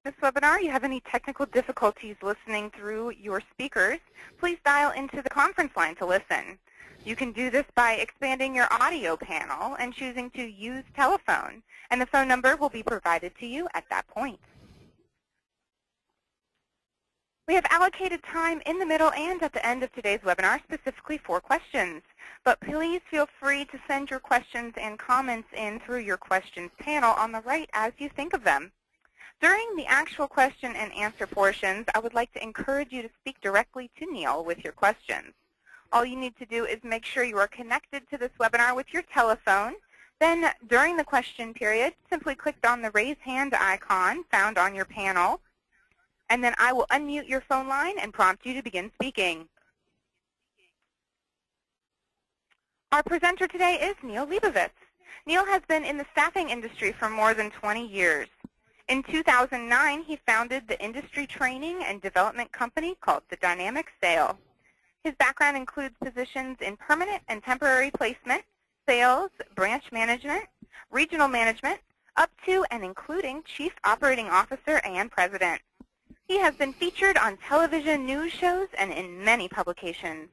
This webinar, you have any technical difficulties listening through your speakers, please dial into the conference line to listen. You can do this by expanding your audio panel and choosing to use telephone, and the phone number will be provided to you at that point. We have allocated time in the middle and at the end of today's webinar specifically for questions, but please feel free to send your questions and comments in through your questions panel on the right as you think of them. During the actual question and answer portions, I would like to encourage you to speak directly to Neil with your questions. All you need to do is make sure you are connected to this webinar with your telephone. Then, during the question period, simply click on the raise hand icon found on your panel, and then I will unmute your phone line and prompt you to begin speaking. Our presenter today is Neil Leibovitz. Neil has been in the staffing industry for more than 20 years. In 2009, he founded the industry training and development company called The Dynamic Sale. His background includes positions in permanent and temporary placement, sales, branch management, regional management, up to and including Chief Operating Officer and President. He has been featured on television news shows and in many publications.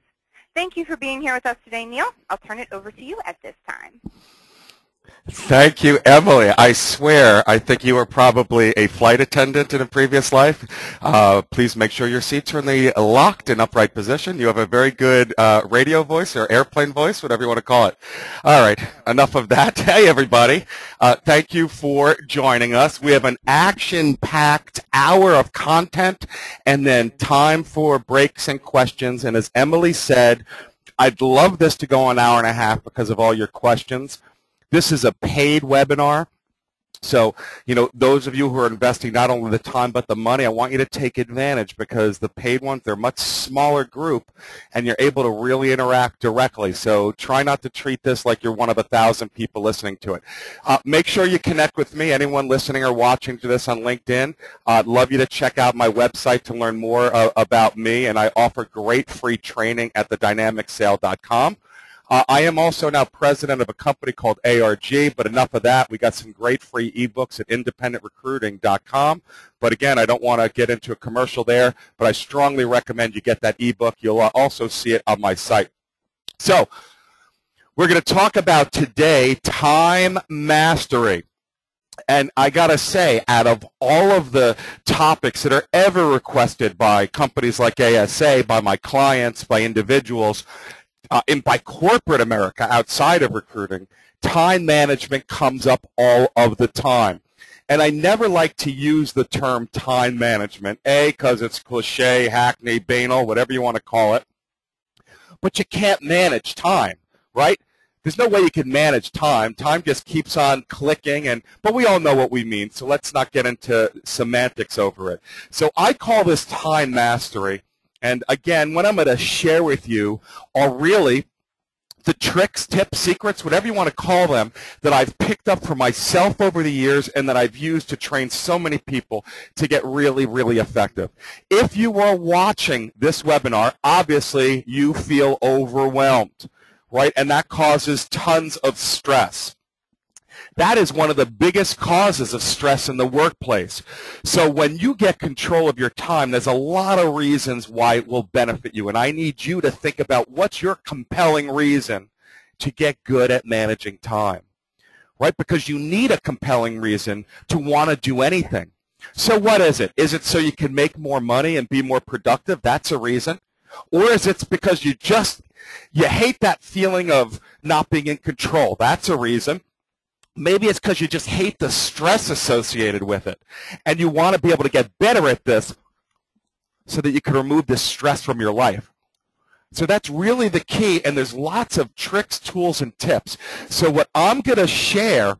Thank you for being here with us today, Neil. I'll turn it over to you at this time. Thank you, Emily. I swear, I think you were probably a flight attendant in a previous life. Please make sure your seats are in the locked and upright position. You have a very good radio voice or airplane voice, whatever you want to call it. All right, enough of that. Hey, everybody. Thank you for joining us. We have an action-packed hour of content and then time for breaks and questions. And as Emily said, I'd love this to go an hour and a half because of all your questions. This is a paid webinar, so those of you who are investing not only the time but the money, I want you to take advantage because the paid ones, they're a much smaller group and you're able to really interact directly. So try not to treat this like you're one of 1,000 people listening to it. Make sure you connect with me, anyone listening or watching to this on LinkedIn. I'd love you to check out my website to learn more about me, and I offer great free training at thedynamicsale.com. I am also now president of a company called ARG, but enough of that. We got some great free ebooks at independentrecruiting.com. But again, I don't want to get into a commercial there, but I strongly recommend you get that ebook. You'll also see it on my site. So we're going to talk about today time mastery. And I got to say, out of all of the topics that are ever requested by companies like ASA, by my clients, by individuals, by corporate America outside of recruiting, time management comes up all of the time. And I never like to use the term time management, because it's cliche, hackney, banal, whatever you want to call it. But you can't manage time, right? There's no way you can manage time. Time just keeps on clicking, but we all know what we mean, so let's not get into semantics over it. So I call this time mastery. And again, what I'm going to share with you are really the tricks, tips, secrets, whatever you want to call them, that I've picked up for myself over the years and that I've used to train so many people to get really, really effective. If you are watching this webinar, obviously you feel overwhelmed, right? And that causes tons of stress. That is one of the biggest causes of stress in the workplace. So when you get control of your time, there's a lot of reasons why it will benefit you. And I need you to think about what's your compelling reason to get good at managing time, right? Because you need a compelling reason to want to do anything. So what is it? Is it so you can make more money and be more productive? That's a reason. Or is it because you hate that feeling of not being in control? That's a reason. Maybe it's because you just hate the stress associated with it, and you want to be able to get better at this so that you can remove this stress from your life. So that's really the key, and there's lots of tricks, tools, and tips. So what I'm going to share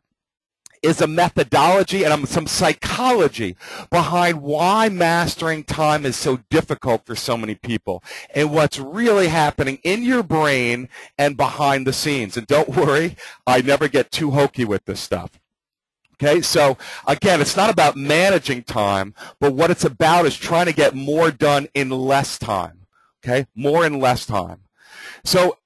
is a methodology and some psychology behind why mastering time is so difficult for so many people and what's really happening in your brain and behind the scenes. And don't worry, I never get too hokey with this stuff. Okay, so again, it's not about managing time, but what it's about is trying to get more done in less time. Okay, more in less time. So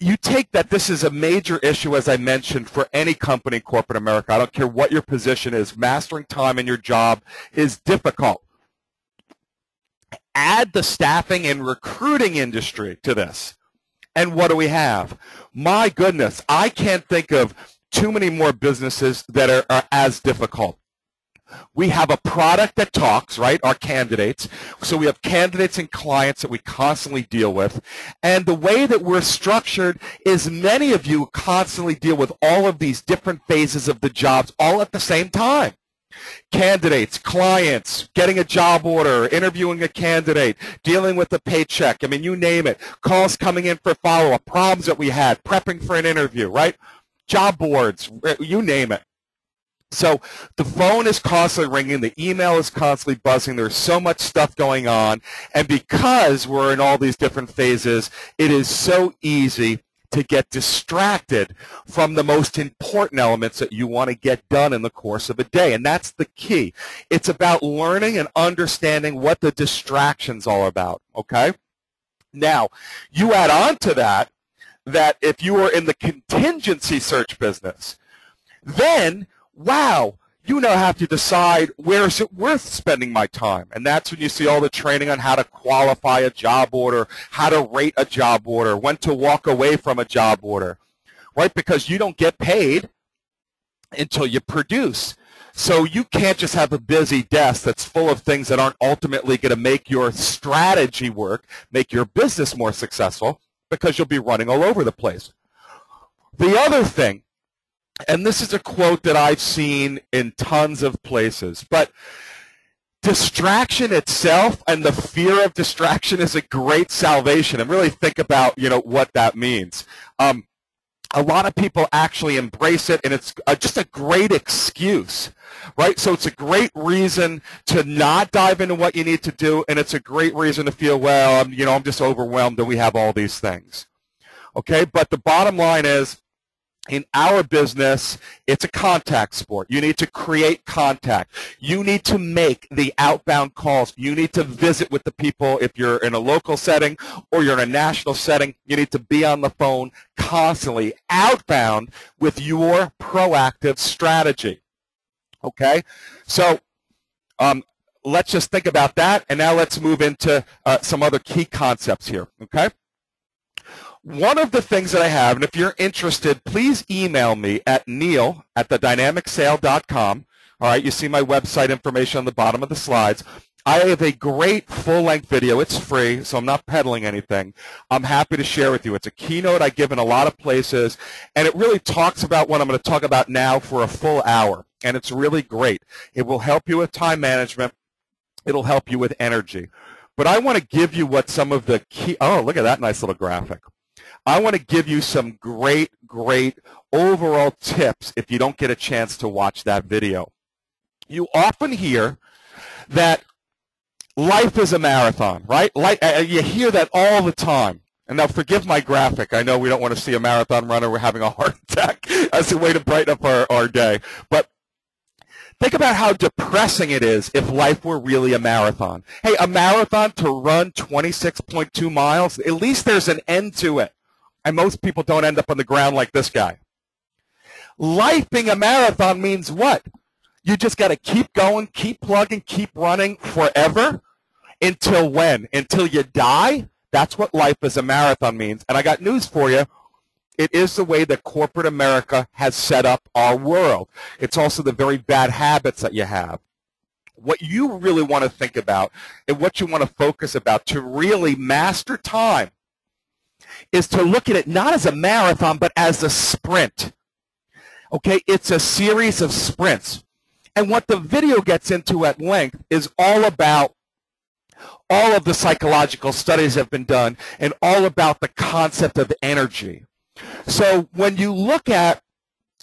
you take that this is a major issue, as I mentioned, for any company in corporate America. I don't care what your position is. Mastering time in your job is difficult. Add the staffing and recruiting industry to this. And what do we have? My goodness, I can't think of too many more businesses that are as difficult. We have a product that talks, right, our candidates. So we have candidates and clients that we constantly deal with. And the way that we're structured is many of you constantly deal with all of these different phases of the jobs all at the same time. Candidates, clients, getting a job order, interviewing a candidate, dealing with the paycheck. I mean, you name it. Calls coming in for follow-up, problems that we had, prepping for an interview, right? Job boards, you name it. So the phone is constantly ringing. The email is constantly buzzing. There's so much stuff going on. And because we're in all these different phases, it is so easy to get distracted from the most important elements that you want to get done in the course of a day. And that's the key. It's about learning and understanding what the distraction's all about, okay? Now, you add on to that if you are in the contingency search business, then wow, you now have to decide where is it worth spending my time. And that's when you see all the training on how to qualify a job order, how to rate a job order, when to walk away from a job order, right? Because you don't get paid until you produce. So you can't just have a busy desk that's full of things that aren't ultimately going to make your strategy work, make your business more successful, because you'll be running all over the place. The other thing, and this is a quote that I've seen in tons of places, but distraction itself and the fear of distraction is a great salvation. And really think about, what that means. A lot of people actually embrace it, and it's just a great excuse, right? So it's a great reason to not dive into what you need to do, and it's a great reason to feel, well, I'm just overwhelmed and we have all these things. Okay, but the bottom line is, in our business, it's a contact sport. You need to create contact. You need to make the outbound calls. You need to visit with the people. If you're in a local setting or you're in a national setting, you need to be on the phone constantly, outbound with your proactive strategy. Okay? So let's just think about that, and now let's move into some other key concepts here. Okay? One of the things that I have, and if you're interested, please email me at neil@thedynamicsale.com. All right, you see my website information on the bottom of the slides. I have a great full-length video. It's free, so I'm not peddling anything. I'm happy to share with you. It's a keynote I give in a lot of places, and it really talks about what I'm going to talk about now for a full hour, and it's really great. It will help you with time management. It'll help you with energy. But I want to give you what some of the key – oh, look at that nice little graphic. I want to give you some great overall tips if you don't get a chance to watch that video. You often hear that life is a marathon, right? You hear that all the time. And now forgive my graphic. I know we don't want to see a marathon runner. We're having a heart attack as a way to brighten up our day. But think about how depressing it is if life were really a marathon. Hey, a marathon to run 26.2 miles, at least there's an end to it. And most people don't end up on the ground like this guy. Life being a marathon means what? You just got to keep going, keep plugging, keep running forever. Until when? Until you die? That's what life as a marathon means. And I got news for you. It is the way that corporate America has set up our world. It's also the very bad habits that you have. What you really want to think about and what you want to focus about to really master time is to look at it not as a marathon, but as a sprint. Okay, it's a series of sprints. And what the video gets into at length is all about all of the psychological studies that have been done and all about the concept of energy. So when you look at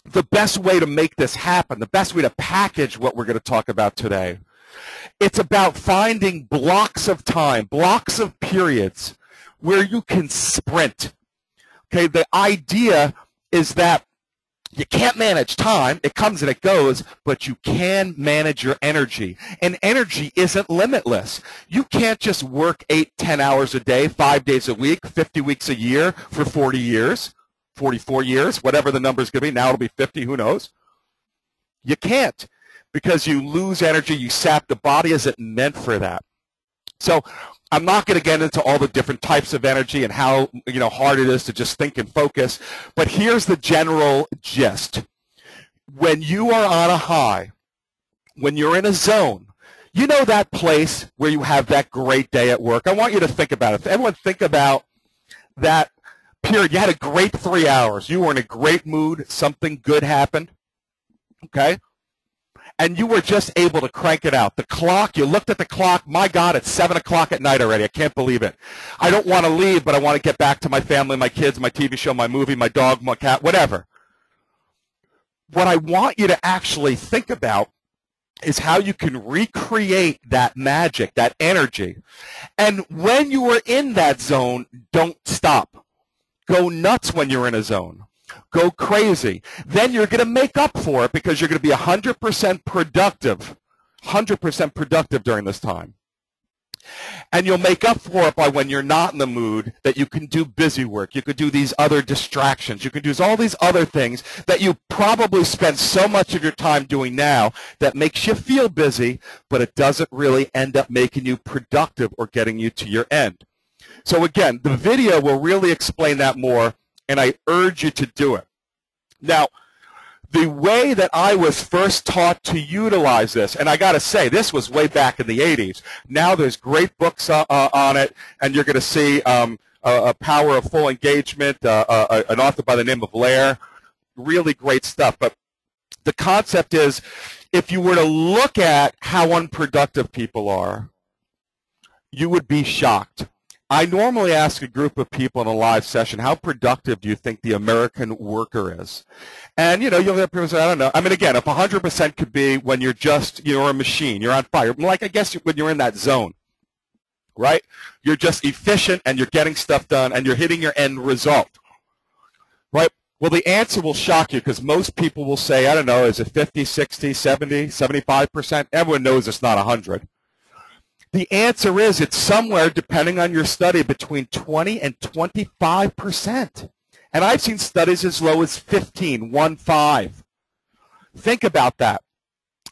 the best way to make this happen, the best way to package what we're going to talk about today, it's about finding blocks of time, blocks of periods where you can sprint. Okay, the idea is that You can't manage time. It comes and it goes, but you can manage your energy. And energy isn't limitless. You can't just work 8, 10 hours a day, 5 days a week, 50 weeks a year for 40 years, 44 years, whatever the number is going to be. Now it'll be 50, who knows? You can't, because you lose energy, you sap. The body isn't meant for that. So I'm not going to get into all the different types of energy and how hard it is to just think and focus, but here's the general gist. When you are on a high, when you're in a zone, you know that place where you have that great day at work. I want you to think about it. Everyone think about that period. You had a great 3 hours. You were in a great mood. Something good happened. Okay? And you were just able to crank it out. The clock, you looked at the clock, my God, it's 7 o'clock at night already. I can't believe it. I don't want to leave, but I want to get back to my family, my kids, my TV show, my movie, my dog, my cat, whatever. What I want you to actually think about is how you can recreate that magic, that energy. And when you are in that zone, don't stop. Go nuts when you're in a zone. Go crazy. Then you're going to make up for it because you're going to be 100% productive, 100% productive during this time. And you'll make up for it by when you're not in the mood that you can do busy work. You could do these other distractions. You can do all these other things that you probably spend so much of your time doing now that makes you feel busy, but it doesn't really end up making you productive or getting you to your end. So again, the video will really explain that more, and I urge you to do it. Now, the way that I was first taught to utilize this, and I got to say, this was way back in the 80s. Now there's great books on it, and you're going to see A Power of Full Engagement, an author by the name of Lair. Really great stuff. But the concept is, if you were to look at how unproductive people are, you would be shocked. I normally ask a group of people in a live session, how productive do you think the American worker is? And, you'll get people say, I don't know. I mean, again, if 100% could be when you're a machine, you're on fire. Like, I guess when you're in that zone, right? You're just efficient and you're getting stuff done and you're hitting your end result, right? Well, the answer will shock you because most people will say, I don't know, is it 50, 60, 70, 75%? Everyone knows it's not 100. The answer is it's somewhere, depending on your study, between 20 and 25%. And I've seen studies as low as 15, 1-5. Think about that.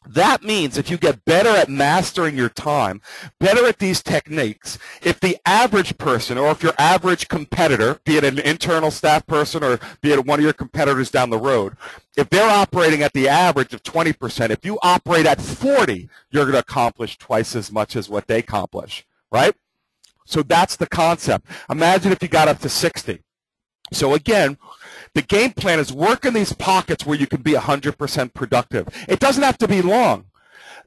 That means if you get better at mastering your time, better at these techniques, if the average person or if your average competitor, be it an internal staff person or be it one of your competitors down the road, if they're operating at the average of 20%, if you operate at 40, you're going to accomplish twice as much as what they accomplish, right? So that's the concept. Imagine if you got up to 60. So again, the game plan is work in these pockets where you can be 100% productive. It doesn't have to be long.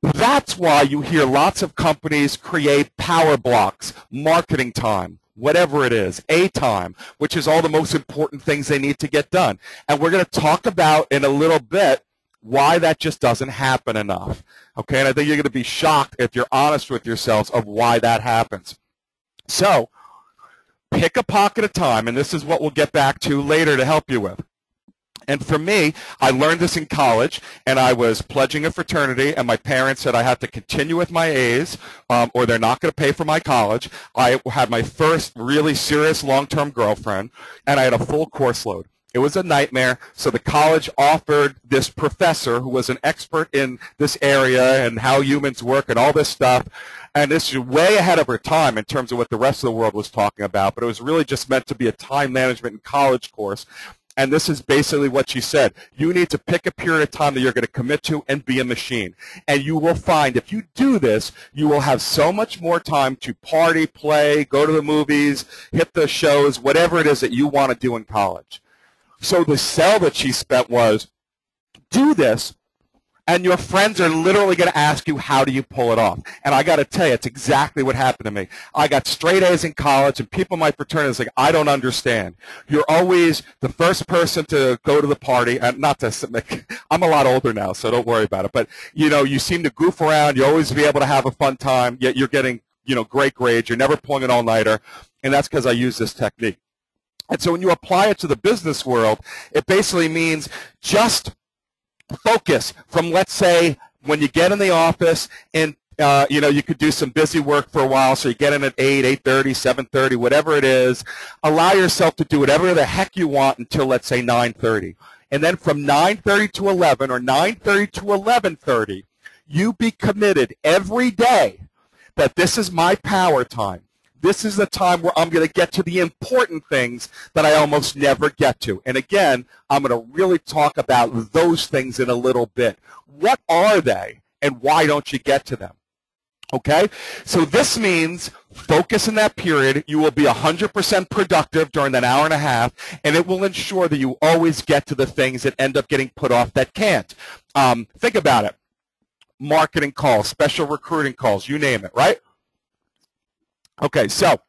That's why you hear lots of companies create power blocks, marketing time, whatever it is, A time, which is all the most important things they need to get done. And we're going to talk about in a little bit why that just doesn't happen enough. Okay, and I think you're going to be shocked if you're honest with yourselves of why that happens. So, pick a pocket of time, and this is what we'll get back to later to help you with. And for me, I learned this in college, and I was pledging a fraternity, and my parents said I had to continue with my A's, or they're not going to pay for my college. I had my first really serious long-term girlfriend, and I had a full course load. It was a nightmare, so the college offered this professor who was an expert in this area and how humans work and all this stuff. And this is way ahead of her time in terms of what the rest of the world was talking about, but it was really just meant to be a time management and college course. And this is basically what she said. You need to pick a period of time that you're going to commit to and be a machine. And you will find if you do this, you will have so much more time to party, play, go to the movies, hit the shows, whatever it is that you want to do in college. So the sell that she spent was, do this, and your friends are literally going to ask you, how do you pull it off? And I got to tell you, it's exactly what happened to me. I got straight A's in college, and people in my fraternity are like, I don't understand. You're always the first person to go to the party. And not to, I'm a lot older now, so don't worry about it. But, you seem to goof around. You always be able to have a fun time, yet you're getting, great grades. You're never pulling an all-nighter, and that's because I use this technique. And so when you apply it to the business world, it basically means just focus from, let's say, when you get in the office and you could do some busy work for a while, so you get in at 8, 8:30, 7:30, whatever it is. Allow yourself to do whatever the heck you want until, let's say, 9:30. And then from 9:30 to 11 or 9:30 to 11:30, you be committed every day that this is my power time. This is the time where I'm going to get to the important things that I almost never get to. And again, I'm going to really talk about those things in a little bit. What are they, and why don't you get to them? Okay? So this means focus in that period. You will be 100% productive during that hour and a half, and it will ensure that you always get to the things that end up getting put off that can't. Think about it. Marketing calls, special recruiting calls, you name it, right? Okay, so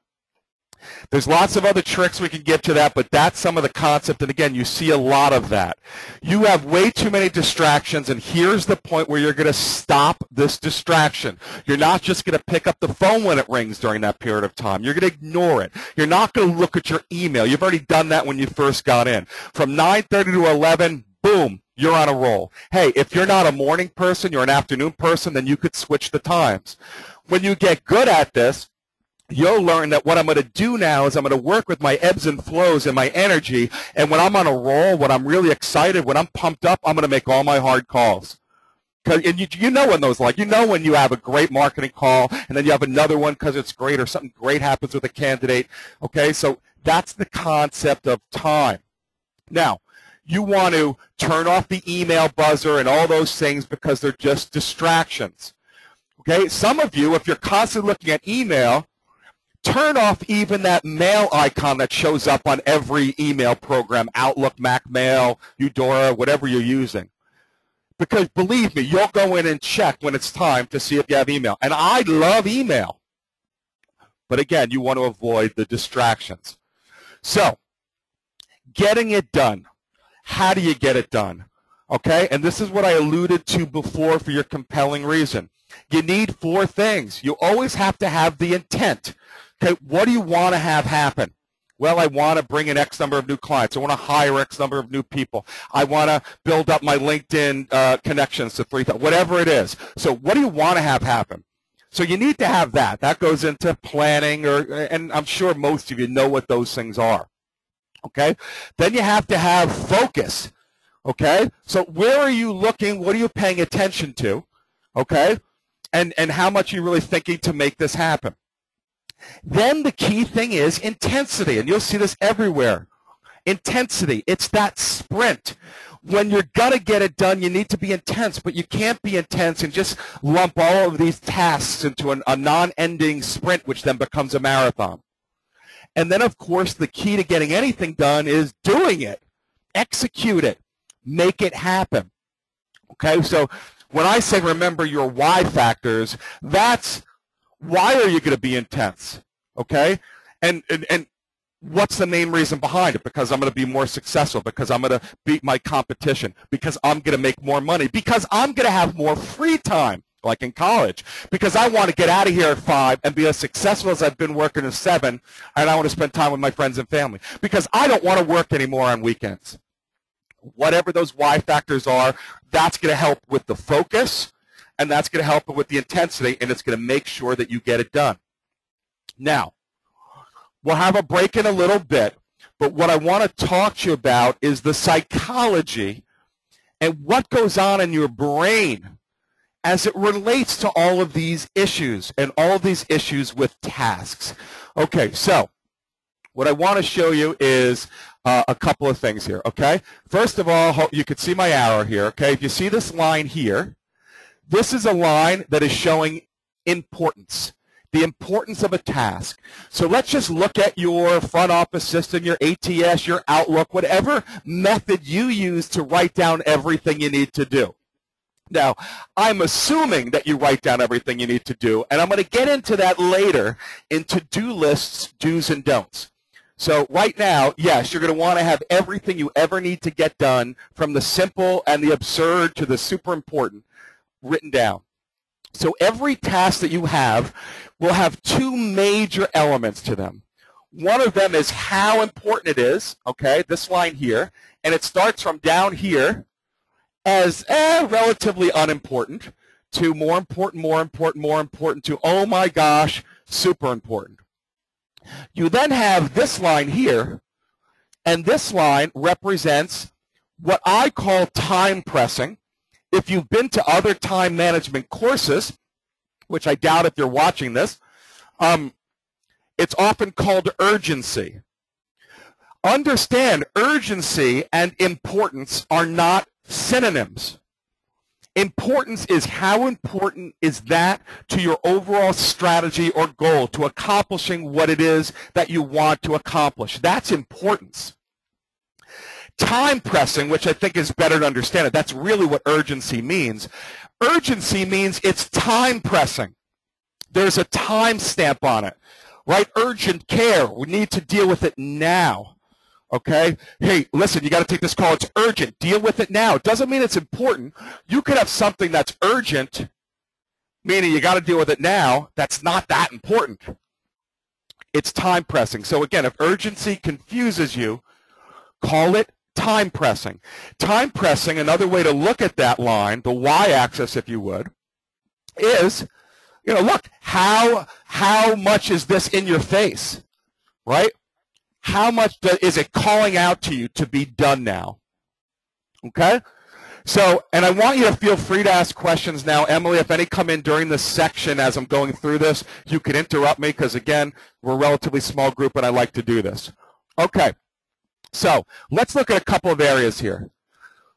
there's lots of other tricks we can get to that, but that's some of the concept, and again, you see a lot of that. You have way too many distractions, and here's the point where you're going to stop this distraction. You're not just going to pick up the phone when it rings during that period of time. You're going to ignore it. You're not going to look at your email. You've already done that when you first got in. From 9:30 to 11, boom, you're on a roll. Hey, if you're not a morning person, you're an afternoon person, then you could switch the times. When you get good at this, you'll learn that what I'm going to do now is I'm going to work with my ebbs and flows and my energy, and when I'm on a roll, when I'm really excited, when I'm pumped up, I'm going to make all my hard calls. And you know when those like. You know when you have a great marketing call, and then you have another one because it's great or something great happens with a candidate. Okay, so that's the concept of time. Now, you want to turn off the email buzzer and all those things because they're just distractions. Okay, some of you, if you're constantly looking at email, turn off even that mail icon that shows up on every email program, Outlook, Mac Mail, Eudora, whatever you're using. Because believe me, you'll go in and check when it's time to see if you have email. And I love email. But again, you want to avoid the distractions. So, getting it done. How do you get it done? Okay, and this is what I alluded to before for your compelling reason. You need 4 things. You always have to have the intent. Okay, what do you want to have happen? Well, I want to bring in X number of new clients. I want to hire X number of new people. I want to build up my LinkedIn connections to 3,000, whatever it is. So what do you want to have happen? So you need to have that. That goes into planning, and I'm sure most of you know what those things are. Okay? Then you have to have focus. Okay? So where are you looking? What are you paying attention to? Okay? And how much are you really thinking to make this happen? Then the key thing is intensity, and you'll see this everywhere. Intensity, it's that sprint. When you're going to get it done, you need to be intense, but you can't be intense and just lump all of these tasks into a non-ending sprint, which then becomes a marathon. And then, of course, the key to getting anything done is doing it. Execute it. Make it happen. Okay, so when I say remember your why factors, that's why are you going to be intense, okay? And what's the main reason behind it? Because I'm going to be more successful, because I'm going to beat my competition, because I'm going to make more money, because I'm going to have more free time, like in college, because I want to get out of here at 5 and be as successful as I've been working at 7, and I want to spend time with my friends and family, because I don't want to work anymore on weekends. Whatever those why factors are, that's going to help with the focus, and that's going to help with the intensity, and it's going to make sure that you get it done. Now, we'll have a break in a little bit, but what I want to talk to you about is the psychology and what goes on in your brain as it relates to all of these issues and all of these issues with tasks. Okay, so what I want to show you is a couple of things here, okay? First of all, you can see my arrow here, okay? If you see this line here, this is a line that is showing importance, the importance of a task. So let's just look at your front office system, your ATS, your Outlook, whatever method you use to write down everything you need to do. Now, I'm assuming that you write down everything you need to do, and I'm going to get into that later in to-do lists, do's and don'ts. So right now, yes, you're going to want to have everything you ever need to get done, from the simple and the absurd to the super important, written down. So every task that you have will have 2 major elements to them. One of them is how important it is, okay, this line here, and it starts from down here as relatively unimportant to more important, more important, more important to, oh my gosh, super important. You then have this line here, and this line represents what I call time pressing. If you've been to other time management courses, which I doubt if you're watching this, it's often called urgency. Understand, urgency and importance are not synonyms. Importance is how important is that to your overall strategy or goal, to accomplishing what it is that you want to accomplish. That's importance. Time pressing, which I think is better to understand it, that's really what urgency means. Urgency means it's time pressing. There's a time stamp on it, right? Urgent care. We need to deal with it now. Okay? Hey, listen, you got to take this call. It's urgent. Deal with it now. It doesn't mean it's important. You could have something that's urgent, meaning you got to deal with it now. That's not that important. It's time pressing. So again, if urgency confuses you, call it time pressing. Time pressing, another way to look at that line, the y-axis if you would, is, look, how much is this in your face, right? How much is it calling out to you to be done now? Okay? So, and I want you to feel free to ask questions now. Emily, if any come in during this section as I'm going through this, you can interrupt me because, again, we're a relatively small group and I like to do this. Okay. So, let's look at a couple of areas here.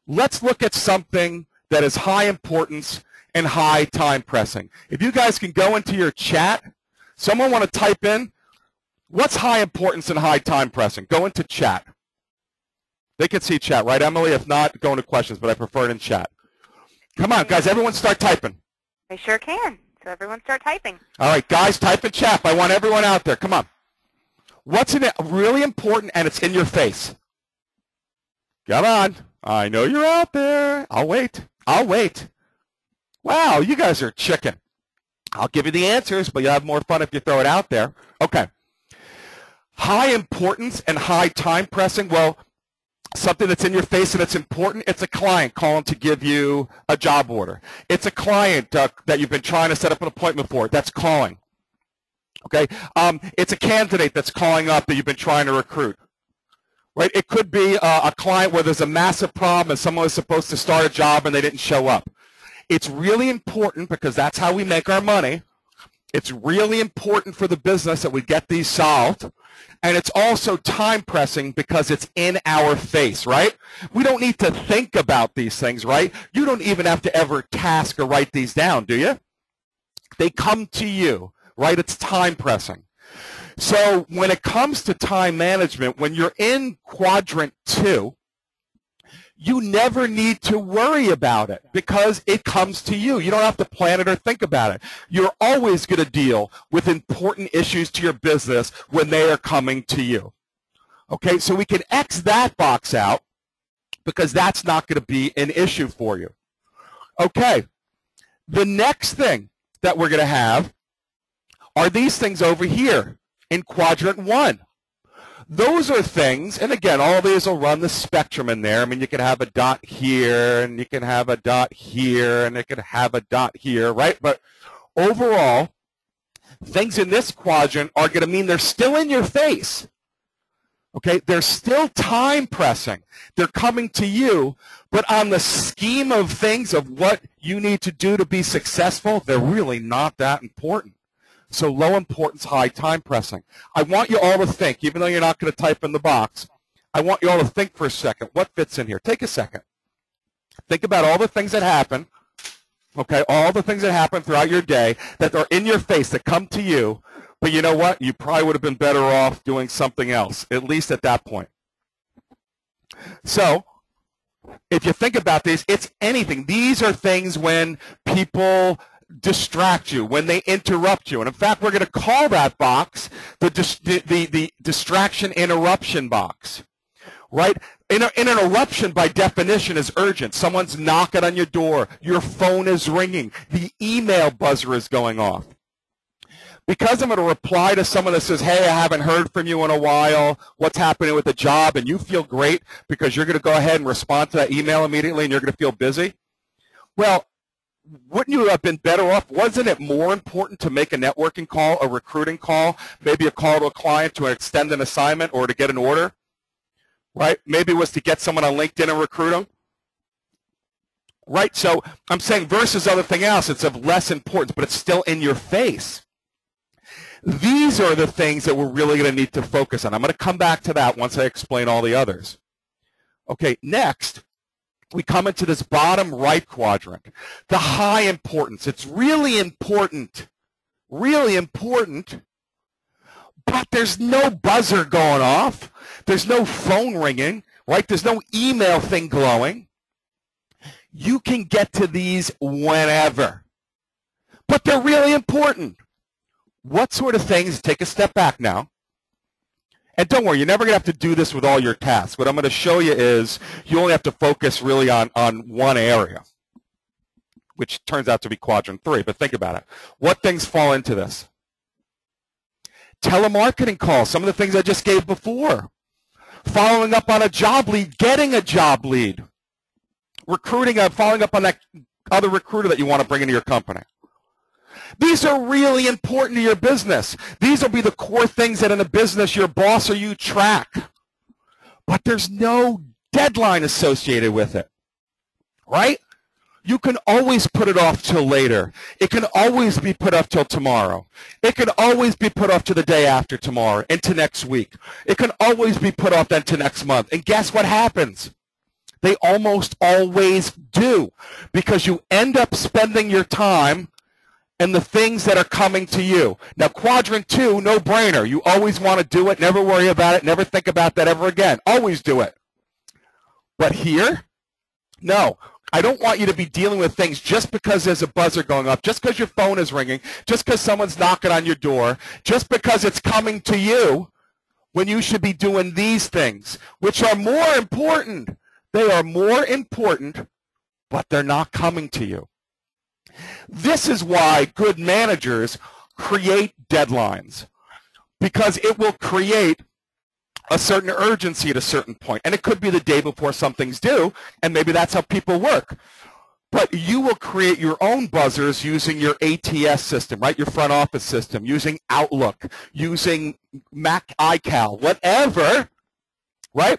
Let's look at something that is high importance and high time pressing. If you guys can go into your chat, someone want to type in, what's high importance and high time pressing? Go into chat. They can see chat, right, Emily? If not, go into questions, but I prefer it in chat. Come on, guys, everyone start typing. They sure can. So everyone start typing. All right, guys, type in chat. I want everyone out there. Come on. What's in it really important and it's in your face? Come on. I know you're out there. I'll wait. I'll wait. Wow, you guys are chicken. I'll give you the answers, but you'll have more fun if you throw it out there. Okay. High importance and high time pressing. Well, something that's in your face and it's important, it's a client calling to give you a job order. It's a client that you've been trying to set up an appointment for. That's calling. Okay? It's a candidate that's calling up that you've been trying to recruit. Right? It could be a client where there's a massive problem and someone was supposed to start a job and they didn't show up. It's really important because that's how we make our money. It's really important for the business that we get these solved. And it's also time pressing because it's in our face, right? We don't need to think about these things, right? You don't even have to ever task or write these down, do you? They come to you, right? It's time pressing. So when it comes to time management, when you're in quadrant 2, you never need to worry about it because it comes to you. You don't have to plan it or think about it. You're always going to deal with important issues to your business when they are coming to you. Okay, so we can X that box out because that's not going to be an issue for you. Okay, the next thing that we're going to have are these things over here in quadrant 1. Those are things, and again, all these will run the spectrum in there. I mean, you can have a dot here, and you can have a dot here, and you can have a dot here, right? But overall, things in this quadrant are going to mean they're still in your face. Okay? They're still time pressing. They're coming to you, but on the scheme of things of what you need to do to be successful, they're really not that important. So low importance, high time pressing. I want you all to think, even though you're not going to type in the box, I want you all to think for a second. What fits in here? Take a second. Think about all the things that happen, okay, all the things that happen throughout your day that are in your face, that come to you, but you know what? You probably would have been better off doing something else, at least at that point. So if you think about this, it's anything. These are things when people distract you, when they interrupt you. And in fact, we're going to call that box the distraction interruption box, right? An interruption by definition is urgent. Someone's knocking on your door. Your phone is ringing. The email buzzer is going off. Because I'm going to reply to someone that says, hey, I haven't heard from you in a while, what's happening with the job, and you feel great because you're going to go ahead and respond to that email immediately and you're going to feel busy. Well, wouldn't you have been better off? Wasn't it more important to make a networking call, a recruiting call, maybe a call to a client to extend an assignment or to get an order, right? Maybe it was to get someone on LinkedIn and recruit them. Right, so I'm saying versus everything else, it's of less importance, but it's still in your face. These are the things that we're really going to need to focus on. I'm going to come back to that once I explain all the others. Okay, next, we come into this bottom right quadrant, the high importance. It's really important, but there's no buzzer going off. There's no phone ringing, right? There's no email thing glowing. You can get to these whenever, but they're really important. What sort of things, take a step back now, and don't worry, you're never going to have to do this with all your tasks. What I'm going to show you is you only have to focus really on one area, which turns out to be quadrant 3, but think about it. What things fall into this? Telemarketing calls, some of the things I just gave before. Following up on a job lead, getting a job lead. Recruiting, following up on that other recruiter that you want to bring into your company. These are really important to your business. These will be the core things that in a business your boss or you track. But there's no deadline associated with it, right? You can always put it off till later. It can always be put off till tomorrow. It can always be put off to the day after tomorrow and to next week. It can always be put off then to next month. And guess what happens? They almost always do, because you end up spending your time and the things that are coming to you. Now, quadrant 2, no-brainer. You always want to do it. Never worry about it. Never think about that ever again. Always do it. But here, no. I don't want you to be dealing with things just because there's a buzzer going off, just because your phone is ringing, just because someone's knocking on your door, just because it's coming to you, when you should be doing these things, which are more important. They are more important, but they're not coming to you. This is why good managers create deadlines, because it will create a certain urgency at a certain point. And it could be the day before something's due, and maybe that's how people work. But you will create your own buzzers using your ATS system, right? Your front office system, using Outlook, using Mac iCal, whatever, right?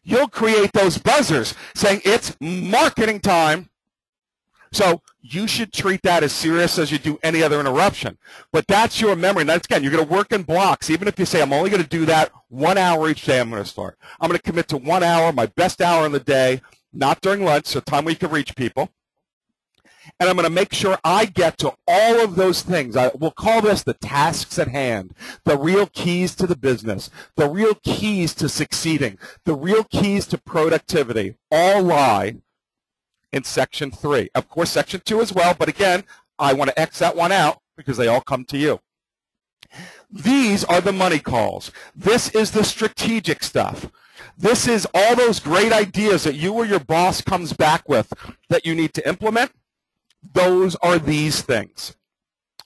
You'll create those buzzers saying it's marketing time. So you should treat that as serious as you do any other interruption. But that's your memory. And that's, again, you're going to work in blocks. Even if you say, I'm only going to do that 1 hour each day, I'm going to start. I'm going to commit to 1 hour, my best hour in the day, not during lunch, so time we can reach people. And I'm going to make sure I get to all of those things. We'll call this the tasks at hand, the real keys to the business, the real keys to succeeding, the real keys to productivity, all lie in section 3. Of course, section 2 as well, but again, I want to X that one out because they all come to you. These are the money calls. This is the strategic stuff. This is all those great ideas that you or your boss comes back with that you need to implement. Those are these things.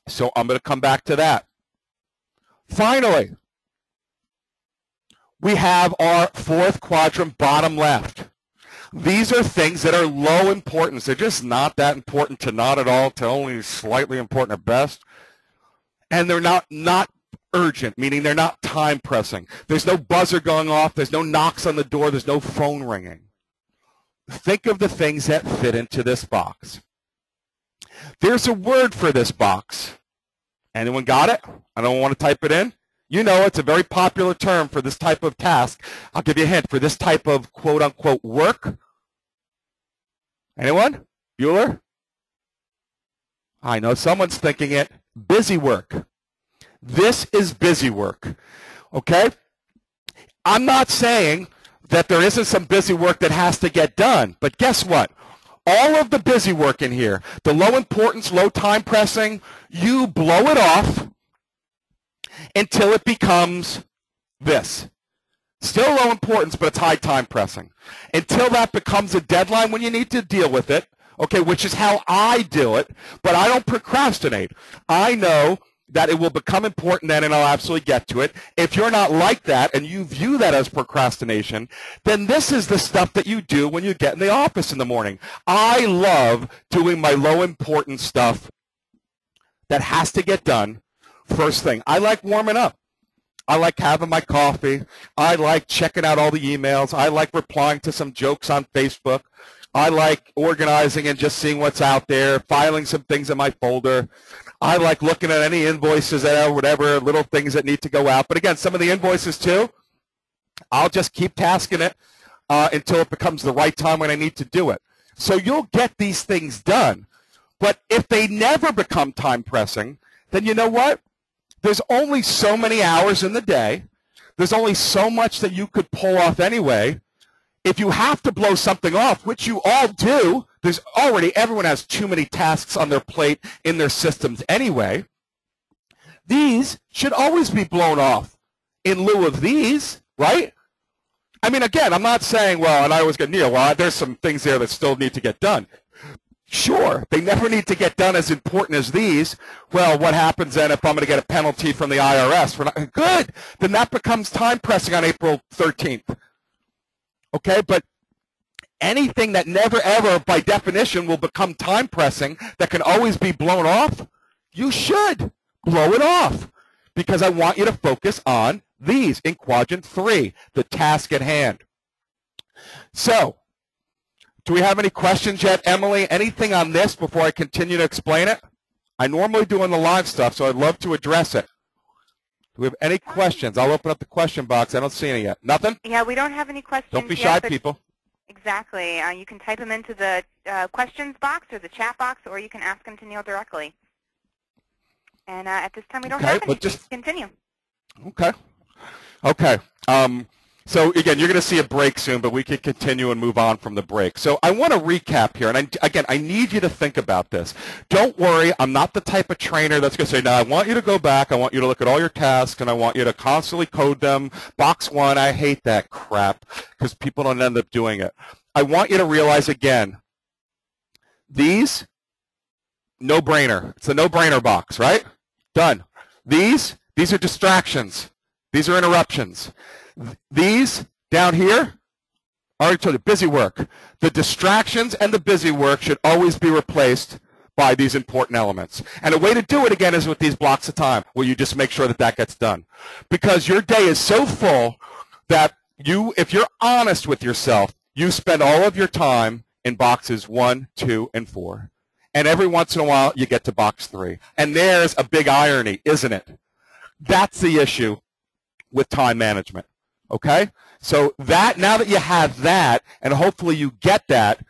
So I'm going to come back to that. Finally, we have our 4th quadrant, bottom left. These are things that are low importance. They're just not that important to not at all, to only slightly important at best. And they're not urgent, meaning they're not time pressing. There's no buzzer going off. There's no knocks on the door. There's no phone ringing. Think of the things that fit into this box. There's a word for this box. Anyone got it? I don't want to type it in. You know it's a very popular term for this type of task. I'll give you a hint. For this type of quote-unquote work. Anyone? Bueller? I know someone's thinking it. Busy work. This is busy work. Okay? I'm not saying that there isn't some busy work that has to get done. But guess what? All of the busy work in here, the low importance, low time pressing, you blow it off until it becomes this. Still low importance, but it's high time pressing. Until that becomes a deadline when you need to deal with it, okay, which is how I do it, but I don't procrastinate. I know that it will become important then and I'll absolutely get to it. If you're not like that and you view that as procrastination, then this is the stuff that you do when you get in the office in the morning. I love doing my low important stuff that has to get done first thing. I like warming up. I like having my coffee. I like checking out all the emails. I like replying to some jokes on Facebook. I like organizing and just seeing what's out there, filing some things in my folder. I like looking at any invoices or whatever, little things that need to go out. But again, some of the invoices too, I'll just keep tasking it until it becomes the right time when I need to do it. So you'll get these things done. But if they never become time pressing, then you know what? There's only so many hours in the day. There's only so much that you could pull off anyway. If you have to blow something off, which you all do, there's already, everyone has too many tasks on their plate in their systems anyway. These should always be blown off in lieu of these, right? I mean, again, I'm not saying, well, and I always go, Neil, well, there's some things there that still need to get done. Sure, they never need to get done as important as these. Well, what happens then if I'm going to get a penalty from the IRS? For not, good, then that becomes time pressing on April 13th. Okay, but anything that never ever, by definition, will become time pressing that can always be blown off, you should blow it off because I want you to focus on these in quadrant 3, the task at hand. So, do we have any questions yet, Emily? Anything on this before I continue to explain it? I normally do on the live stuff, so I'd love to address it. Do we have any questions? I'll open up the question box. I don't see any yet. Nothing? Yeah, we don't have any questions Don't be shy, people. Exactly. You can type them into the questions box or the chat box, or you can ask them to Neil directly. And at this time, we don't have any. Just continue. Okay. Okay. So, again, you're going to see a break soon, but we can continue and move on from the break. So I want to recap here. And, again, I need you to think about this. Don't worry. I'm not the type of trainer that's going to say, no, I want you to go back. I want you to look at all your tasks, and I want you to constantly code them. Box 1, I hate that crap because people don't end up doing it. I want you to realize, again, these, no-brainer. It's a no-brainer box, right? Done. These are distractions. These are interruptions. These down here, I already told you, busy work. The distractions and the busy work should always be replaced by these important elements. And a way to do it, again, is with these blocks of time where you just make sure that that gets done. Because your day is so full that if you're honest with yourself, you spend all of your time in boxes 1, 2, and 4. And every once in a while, you get to box 3. And there's a big irony, isn't it? That's the issue with time management. Okay? So that, now that you have that, and hopefully you get that,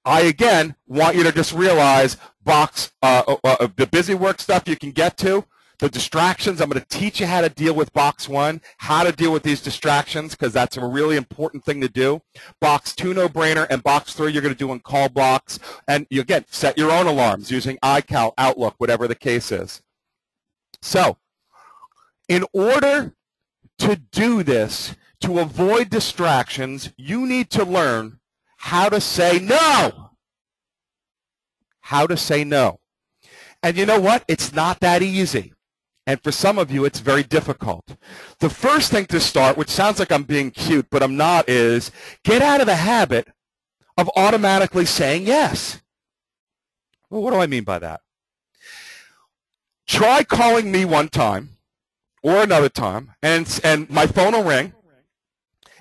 I, again, want you to just realize the busy work stuff you can get to, the distractions. I'm going to teach you how to deal with box 1, how to deal with these distractions, because that's a really important thing to do. Box 2, no-brainer, and box 3 you're going to do in call blocks. And, you, again, set your own alarms using iCal, Outlook, whatever the case is. So, in order to do this, to avoid distractions, you need to learn how to say no. How to say no. And you know what? It's not that easy. And for some of you, it's very difficult. The first thing to start, which sounds like I'm being cute, but I'm not, is get out of the habit of automatically saying yes. Well, what do I mean by that? Try calling me one time or another time, and my phone will ring.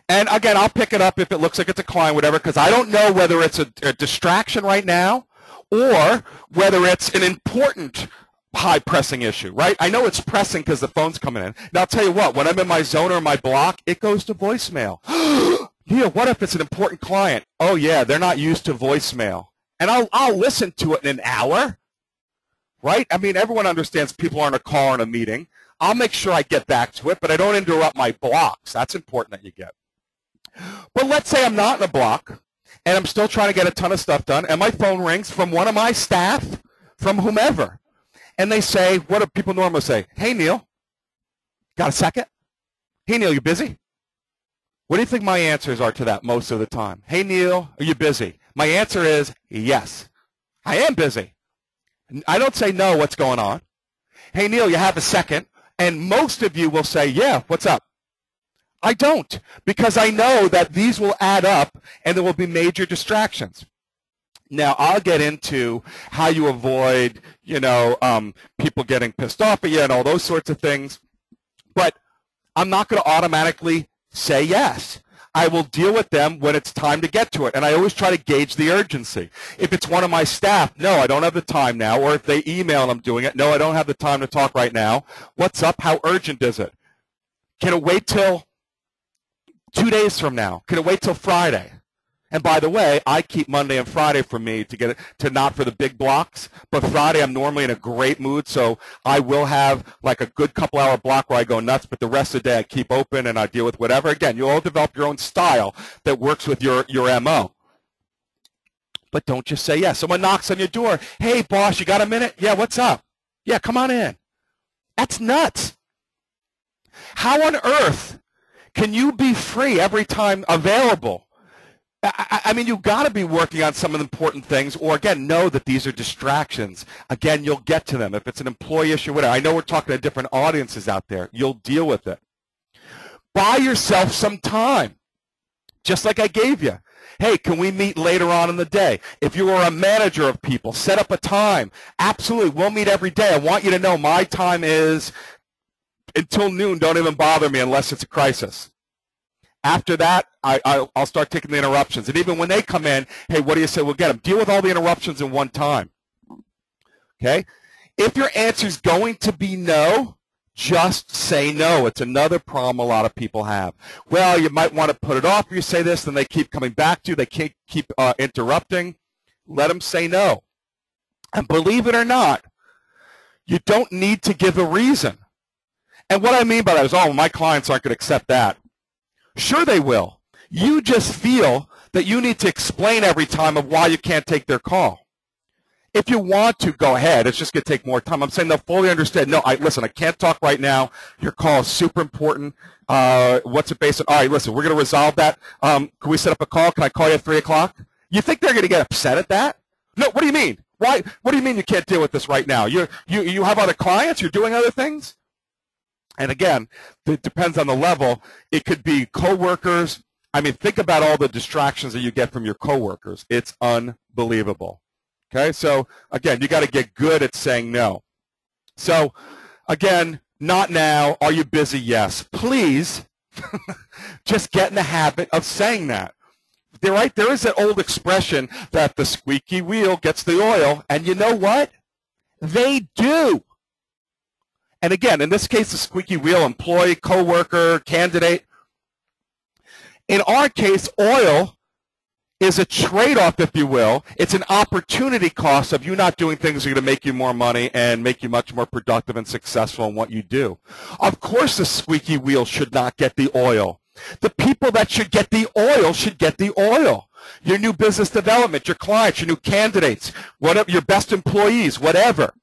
And again, I'll pick it up if it looks like it's a client, whatever, because I don't know whether it's a distraction right now or whether it's an important high-pressing issue, right? I know it's pressing because the phone's coming in. Now, I'll tell you what, when I'm in my zone or my block, it goes to voicemail. Neil, what if it's an important client? Oh, yeah, they're not used to voicemail. And I'll listen to it in an hour, right? I mean, everyone understands people are on a call or in a meeting. I'll make sure I get back to it, but I don't interrupt my blocks. That's important that you get. But let's say I'm not in a block, and I'm still trying to get a ton of stuff done, and my phone rings from one of my staff, from whomever, and they say, what do people normally say? Hey, Neil, got a second? Hey, Neil, you busy? What do you think my answers are to that most of the time? Hey, Neil, are you busy? My answer is yes, I am busy. I don't say no, what's going on? hey, Neil, you have a second? And most of you will say, yeah, what's up? I don't, because I know that these will add up and there will be major distractions. Now, I'll get into how you avoid, people getting pissed off at you and all those sorts of things, but I'm not going to automatically say yes. I will deal with them when it's time to get to it, and I always try to gauge the urgency. If it's one of my staff, no, I don't have the time now, or if they email and I'm doing it, no, I don't have the time to talk right now. What's up? How urgent is it? Can it wait till 2 days from now? Can it wait till Friday? And by the way, I keep Monday and Friday for me to get it to not for the big blocks, but Friday I'm normally in a great mood, so I will have like a good couple-hour block where I go nuts, but the rest of the day I keep open and I deal with whatever. Again, you all develop your own style that works with your MO. But don't just say yes. Someone knocks on your door. Hey, boss, you got a minute? Yeah, what's up? Yeah, come on in. That's nuts. How on earth can you be free every time available? I mean, you've got to be working on some of the important things, or again, know that these are distractions. Again, you'll get to them. If it's an employee issue, whatever. I know we're talking to different audiences out there. You'll deal with it. Buy yourself some time, just like I gave you. Hey, can we meet later on in the day? If you are a manager of people, set up a time. Absolutely, we'll meet every day. I want you to know my time is until noon. Don't even bother me unless it's a crisis. After that, I'll start taking the interruptions. And even when they come in, hey, what do you say? We'll get them. Deal with all the interruptions in one time. Okay? If your answer is going to be no, just say no. It's another problem a lot of people have. Well, you might want to put it off. You say this, then they keep coming back to you. They can't keep interrupting. Let them say no. And believe it or not, you don't need to give a reason. And what I mean by that is, oh, my clients aren't going to accept that. Sure they will. You just feel that you need to explain every time of why you can't take their call. If you want to, go ahead. It's just going to take more time. I'm saying they'll fully understand. No, listen, I can't talk right now. Your call is super important. What's it based on? All right, listen, we're going to resolve that. Can we set up a call? Can I call you at 3 o'clock? You think they're going to get upset at that? No, what do you mean? Why? What do you mean you can't deal with this right now? You have other clients? You're doing other things? And again, it depends on the level. It could be coworkers. I mean, think about all the distractions that you get from your coworkers. It's unbelievable. Okay, so again, you got to get good at saying no. So again, not now. Are you busy? Yes. Please just get in the habit of saying that. There is that old expression that the squeaky wheel gets the oil, and you know what? They do. And again, in this case, the squeaky wheel, employee, coworker, candidate. In our case, oil is a trade-off, if you will. It's an opportunity cost of you not doing things that are going to make you more money and make you much more productive and successful in what you do. Of course, the squeaky wheel should not get the oil. The people that should get the oil should get the oil. Your new business development, your clients, your new candidates, whatever, your best employees, whatever.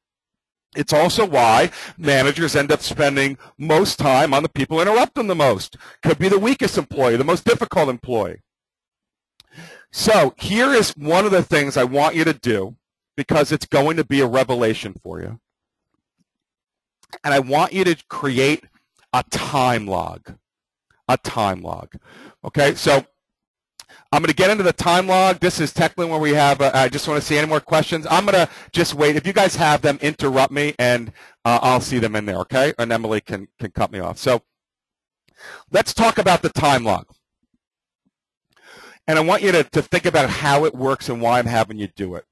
It's also why managers end up spending most time on the people who interrupt them the most. Could be the weakest employee, the most difficult employee. So here is one of the things I want you to do, because it's going to be a revelation for you. And I want you to create a time log. A time log. Okay, so I'm going to get into the time log. This is technically where we have, I just want to see any more questions. I'm going to just wait. If you guys have them, interrupt me, and I'll see them in there, okay? And Emily can cut me off. So let's talk about the time log. And I want you to think about how it works and why I'm having you do it.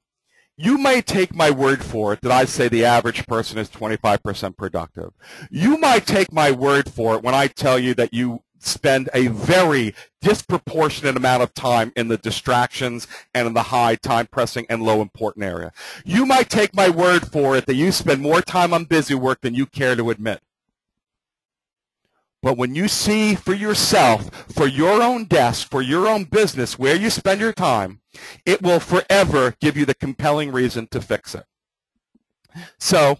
You may take my word for it that I say the average person is 25% productive. You might take my word for it when I tell you that you spend a very disproportionate amount of time in the distractions and in the high time pressing and low important area. You might take my word for it that you spend more time on busy work than you care to admit. But when you see for yourself, for your own desk, for your own business, where you spend your time, it will forever give you the compelling reason to fix it. So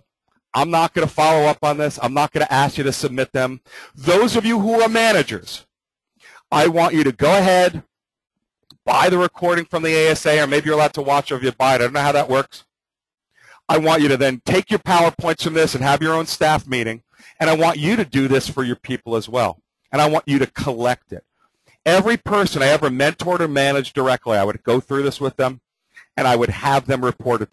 I'm not going to follow up on this. I'm not going to ask you to submit them. Those of you who are managers, I want you to go ahead, buy the recording from the ASA, or maybe you're allowed to watch it if you buy it. I don't know how that works. I want you to then take your PowerPoints from this and have your own staff meeting, and I want you to do this for your people as well, and I want you to collect it. Every person I ever mentored or managed directly, I would go through this with them, and I would have them report it